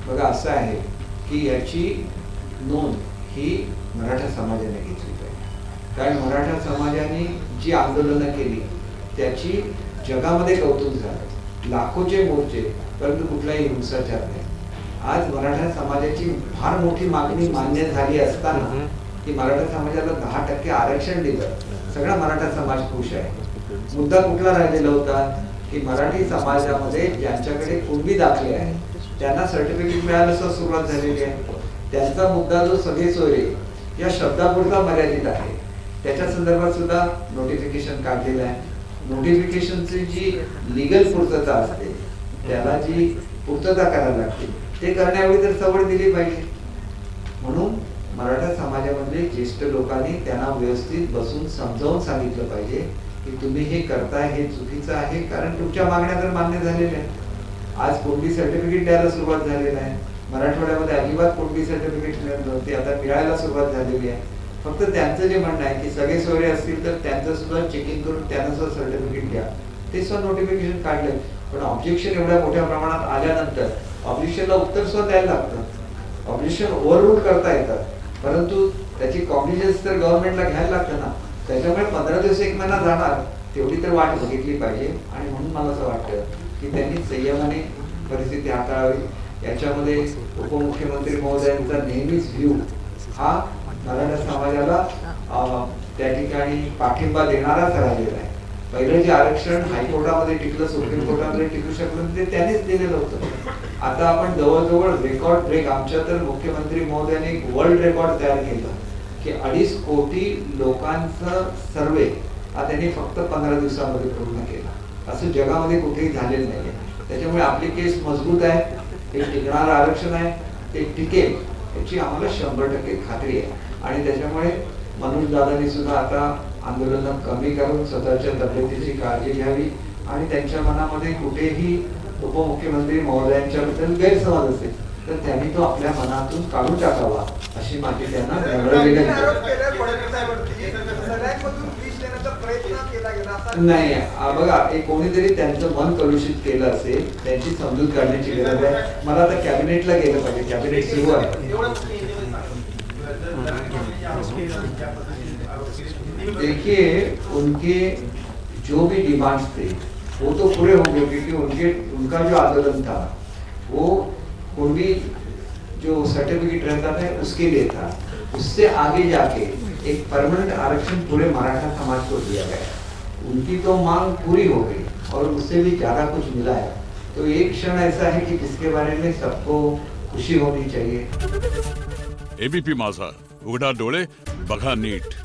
बघा असं आहे की याची नोंद ही मराठा समाजाने घेतली पाहिजे, कारण मराठा समाजाने जी आंदोलनं केली त्याची जगामध्ये कौतुक झालं, लाखोचे मोर्चे, परंतु कुठलाही हिंसाचार नाही। आज मराठा समाजाची फार मोठी मागणी मान्य झाली असताना की मराठा समाजाला 10% आरक्षण दिलं, सगळा मराठा समाज खुश आहे। मुद्दा कुठला राहिलेला होता की मराठी समाजामध्ये ज्यांच्याकडे कुणबी दाखले आहे त्यांना सर्टिफिकेट मिळायला सुरुवात झालेली आहे। त्यांचा मुद्दा जो सगळे सोयरे या शब्दापुरता मर्यादित आहे, त्याच्या संदर्भात सुद्धा नोटिफिकेशन काढलेलं आहे। नोटिफिकेशनची जी लीगल पूर्तता असते, त्याला जी पूर्तता करायला लागते, ते करण्यावेळी तर सवड दिली पाहिजे। म्हणून मराठा समाजामधले ज्येष्ठ लोकांनी त्यांना व्यवस्थित बसून समजावून सांगितलं पाहिजे की तुम्ही हे करताय हे चुकीचं आहे, कारण तुमच्या मागण्या तर मान्य झालेल्या आहेत। आज कुणबी सर्टिफिकेट द्यायला सुरुवात झालेली आहे। मराठवाड्यामध्ये अजिबात कुणबी सर्टिफिकेट मिळत नव्हती, आता मिळायला सुरुवात झालेली आहे। फक्त त्यांचं जे म्हणणं आहे की सगळे सोयरे असतील तर त्यांचं सुद्धा चेकिंग करून त्यांना सुद्धा सर्टिफिकेट द्या, ते सुद्धा नोटिफिकेशन काढले। पण ऑब्जेक्शन एवढ्या मोठ्या प्रमाणात आल्यानंतर ऑब्जेक्शनला उत्तर सुद्धा द्यायला लागतं। ऑब्जेक्शन ओव्हररूल करता येतात, परंतु त्याची कॉग्निजन्स तर गव्हर्नमेंटला घ्यायला लागतं ना। त्याच्यामुळे 15 दिवस 1 महिना जाणार, तेवढी तर वाट बघितली पाहिजे। आणि म्हणून मला असं वाटतं की त्यांनी संयमाने परिस्थिती हाताळावी। याच्यामध्ये उपमुख्यमंत्री महोदयांचा नेहमीच व्ह्यू हा मराठा समाजाला त्या ठिकाणी पाठिंबा देणाराच राहिलेला आहे। पहिलं जे आरक्षण हायकोर्टामध्ये टिकलं, सुप्रीम कोर्टामध्ये टिकू शकलं ते त्यांनीच दिलेलं होतं। आता आपण जवळजवळ रेकॉर्ड ब्रेक, आमच्या तर मुख्यमंत्री महोदयांनी एक वर्ल्ड रेकॉर्ड तयार केला की 2.5 कोटी लोकांचं सर्वे हा त्यांनी फक्त 15 दिवसांमध्ये पूर्ण केला। असं जगामध्ये कुठेही झालेलं नाही। त्याच्यामुळे आपली केस मजबूत आहे, हे टिकणारं आरक्षण आहे, ते टिकेल याची आम्हाला 100% खात्री आहे। आणि त्याच्यामुळे मनोज दादांनी सुद्धा आता आंदोलन कमी करून स्वतःच्या तब्येतीची काळजी घ्यावी आणि त्यांच्या मनामध्ये कुठेही उपमुख्यमंत्री महोदयांच्याबद्दल गैरसमज असेल तर त्यांनी तो आपल्या मनातून काढून टाकावा, अशी माझी त्यांना नाही। बघा, एक कोणीतरी त्यांचं मन कलुषित केलं असेल, त्यांची समजूत काढण्याची गरज आहे। मला आता कॅबिनेटला गेलं पाहिजे, कॅबिनेट सुरू आहे। देखिए, उनके जो भी डिमांड्स थे वो तो पूरे होंगे, क्योंकि उनका जो आंदोलन था वो कुणबी जो सर्टिफिकेट रहता था उसके लिए था। उससे आगे जाके एक परमानेंट आरक्षण पूरे मराठा समाज को दिया गया। उनकी तो मांग पूरी हो गई और उससे भी ज्यादा कुछ मिला है। तो एक क्षण ऐसा है कि जिसके बारे में सबको खुशी होनी चाहिए। एबीपी माझा, उघडा डोळे बघा नीट।